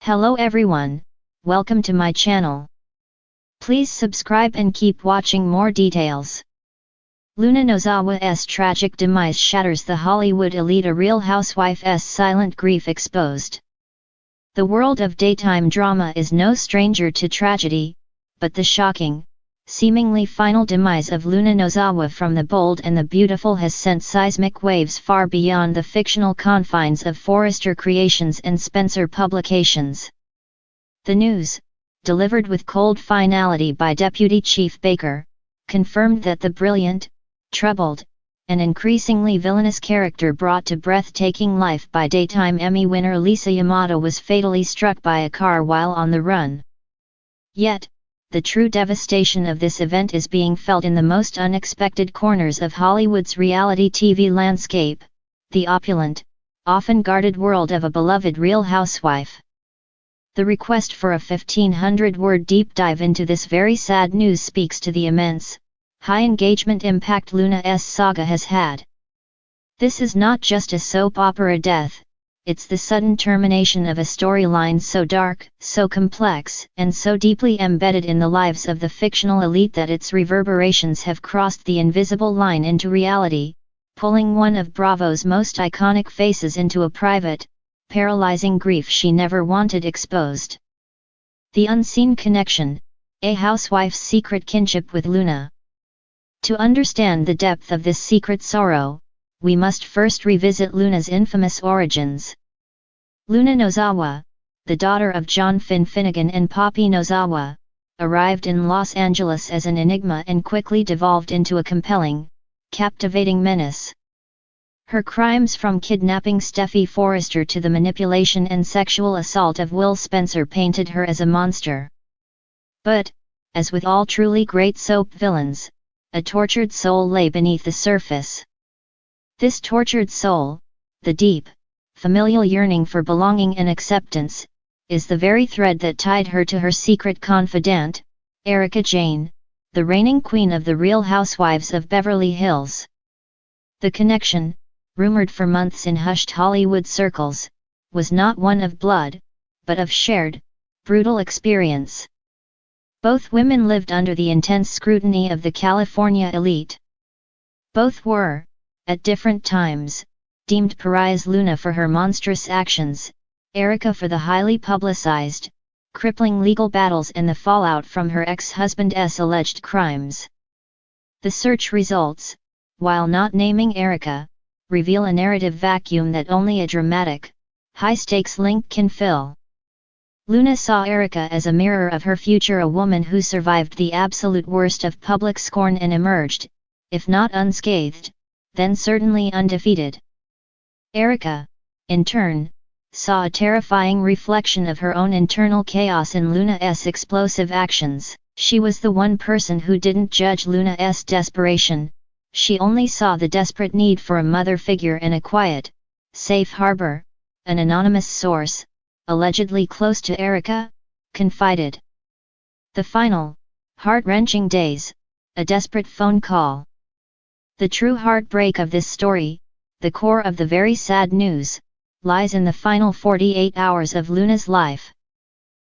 Hello everyone, welcome to my channel. Please subscribe and keep watching more details. Luna Nozawa's tragic demise shatters the Hollywood elite. A Real Housewife's silent grief exposed. The world of daytime drama is no stranger to tragedy, but the shocking, seemingly final demise of Luna Nozawa from The Bold and the Beautiful has sent seismic waves far beyond the fictional confines of Forrester Creations and Spencer Publications. The news, delivered with cold finality by Deputy Chief Baker, confirmed that the brilliant, troubled, and increasingly villainous character brought to breathtaking life by daytime Emmy winner Lisa Yamato was fatally struck by a car while on the run. Yet, the true devastation of this event is being felt in the most unexpected corners of Hollywood's reality TV landscape, the opulent, often guarded world of a beloved Real Housewife. The request for a 1,500-word deep dive into this very sad news speaks to the immense, high engagement impact Luna's saga has had. This is not just a soap opera death, it's the sudden termination of a storyline so dark, so complex, and so deeply embedded in the lives of the fictional elite that its reverberations have crossed the invisible line into reality, pulling one of Bravo's most iconic faces into a private, paralyzing grief she never wanted exposed. The unseen connection, a housewife's secret kinship with Luna. To understand the depth of this secret sorrow, we must first revisit Luna's infamous origins. Luna Nozawa, the daughter of John Finn Finnegan and Poppy Nozawa, arrived in Los Angeles as an enigma and quickly devolved into a compelling, captivating menace. Her crimes, from kidnapping Steffy Forrester to the manipulation and sexual assault of Will Spencer, painted her as a monster. But, as with all truly great soap villains, a tortured soul lay beneath the surface. This tortured soul, the deep, familial yearning for belonging and acceptance, is the very thread that tied her to her secret confidant, Erika Jayne, the reigning queen of the Real Housewives of Beverly Hills. The connection, rumored for months in hushed Hollywood circles, was not one of blood, but of shared, brutal experience. Both women lived under the intense scrutiny of the California elite. Both were, at different times, deemed pariahs, Luna for her monstrous actions, Erika for the highly publicized, crippling legal battles and the fallout from her ex-husband's alleged crimes. The search results, while not naming Erika, reveal a narrative vacuum that only a dramatic, high-stakes link can fill. Luna saw Erika as a mirror of her future, a woman who survived the absolute worst of public scorn and emerged, if not unscathed, then certainly undefeated. Erika, in turn, saw a terrifying reflection of her own internal chaos in Luna's explosive actions. She was the one person who didn't judge Luna's desperation, she only saw the desperate need for a mother figure in a quiet, safe harbor. An anonymous source, allegedly close to Erika, confided. The final, heart-wrenching days, a desperate phone call. The true heartbreak of this story, the core of the very sad news, lies in the final 48 hours of Luna's life.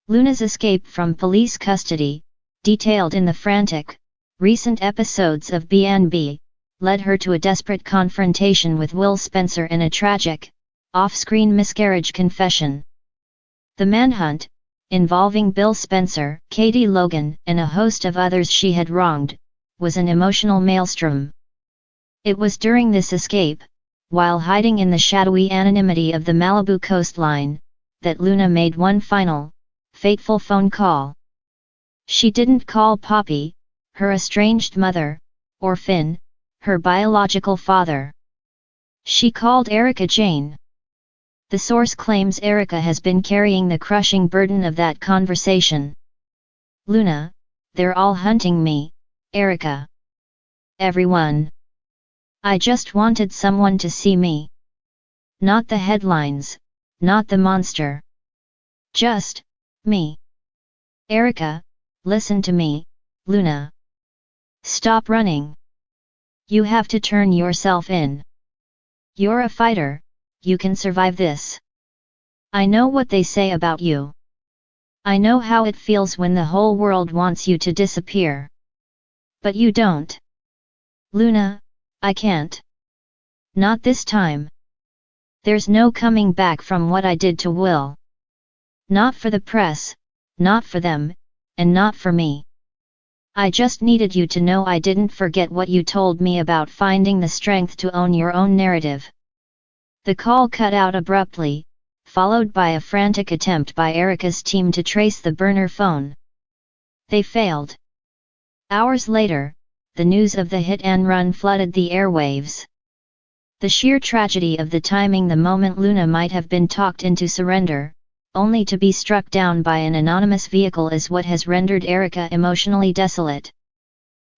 Luna's escape from police custody, detailed in the frantic, recent episodes of B&B, led her to a desperate confrontation with Will Spencer in a tragic, off-screen miscarriage confession. The manhunt, involving Bill Spencer, Katie Logan, and a host of others she had wronged, was an emotional maelstrom. It was during this escape, while hiding in the shadowy anonymity of the Malibu coastline, that Luna made one final, fateful phone call. She didn't call Poppy, her estranged mother, or Finn, her biological father. She called Erika Jayne. The source claims Erika has been carrying the crushing burden of that conversation. Luna, they're all hunting me, Erika. Everyone. I just wanted someone to see me. Not the headlines, not the monster. Just me. Erika, listen to me, Luna. Stop running. You have to turn yourself in. You're a fighter, you can survive this. I know what they say about you. I know how it feels when the whole world wants you to disappear. But you don't. Luna, I can't. Not this time. There's no coming back from what I did to Will. Not for the press, not for them, and not for me. I just needed you to know I didn't forget what you told me about finding the strength to own your own narrative. The call cut out abruptly, followed by a frantic attempt by Erica's team to trace the burner phone. They failed. Hours later, the news of the hit and run flooded the airwaves. The sheer tragedy of the timing, the moment Luna might have been talked into surrender, only to be struck down by an anonymous vehicle, is what has rendered Erica emotionally desolate.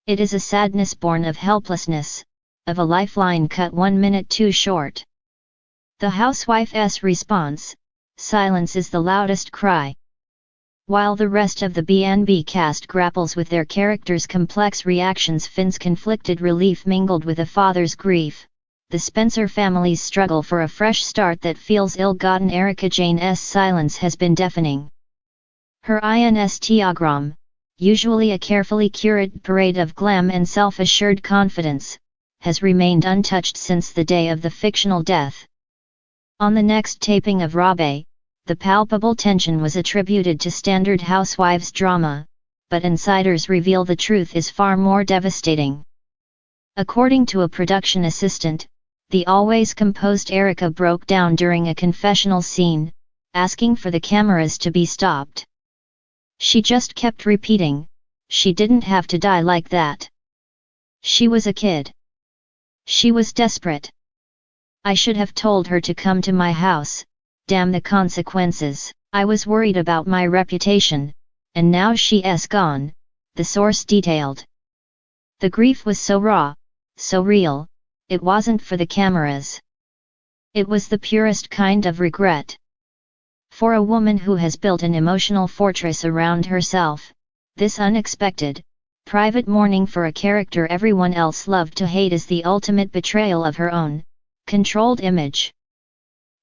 It is a sadness born of helplessness, of a lifeline cut 1 minute too short. The housewife's response: silence is the loudest cry. While the rest of the B&B cast grapples with their characters' complex reactions, Finn's conflicted relief mingled with a father's grief, the Spencer family's struggle for a fresh start that feels ill-gotten. Erika Jane's silence has been deafening. Her Instagram, usually a carefully curated parade of glam and self-assured confidence, has remained untouched since the day of the fictional death. On the next taping of Rabe, the palpable tension was attributed to standard housewives drama, but insiders reveal the truth is far more devastating. According to a production assistant, the always composed Erica broke down during a confessional scene, asking for the cameras to be stopped. She just kept repeating, she didn't have to die like that. She was a kid. She was desperate. I should have told her to come to my house, damn the consequences. I was worried about my reputation, and now she's gone, the source detailed. The grief was so raw, so real, it wasn't for the cameras. It was the purest kind of regret. For a woman who has built an emotional fortress around herself, this unexpected, private mourning for a character everyone else loved to hate is the ultimate betrayal of her own controlled image.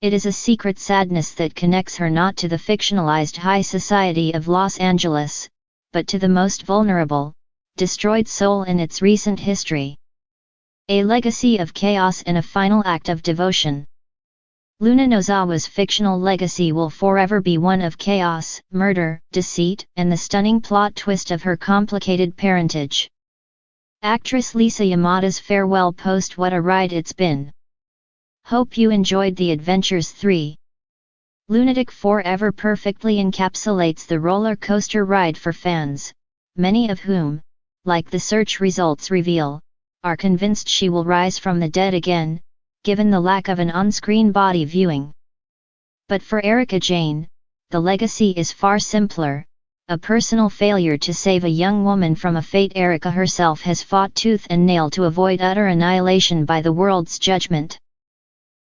It is a secret sadness that connects her not to the fictionalized high society of Los Angeles, but to the most vulnerable, destroyed soul in its recent history. A legacy of chaos and a final act of devotion. Luna Nozawa's fictional legacy will forever be one of chaos, murder, deceit, and the stunning plot twist of her complicated parentage. Actress Lisa Yamada's farewell post: what a ride it's been. Hope you enjoyed the adventures. 3. Lunatic Forever perfectly encapsulates the roller coaster ride for fans, many of whom, like the search results reveal, are convinced she will rise from the dead again, given the lack of an on-screen body viewing. But for Erika Jane, the legacy is far simpler, a personal failure to save a young woman from a fate Erika herself has fought tooth and nail to avoid utter annihilation by the world's judgment.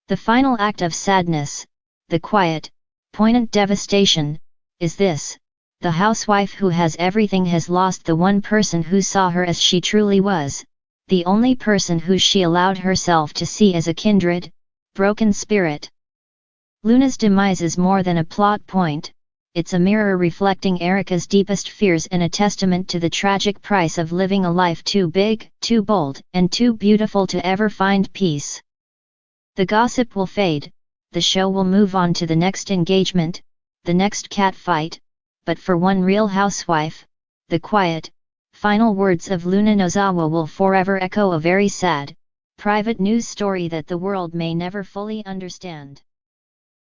The final act of sadness, the quiet, poignant devastation, is this: the housewife who has everything has lost the one person who saw her as she truly was, the only person who she allowed herself to see as a kindred, broken spirit. Luna's demise is more than a plot point, it's a mirror reflecting Erika's deepest fears and a testament to the tragic price of living a life too big, too bold, and too beautiful to ever find peace. The gossip will fade, the show will move on to the next engagement, the next catfight, but for one real housewife, the quiet, final words of Luna Nozawa will forever echo a very sad, private news story that the world may never fully understand.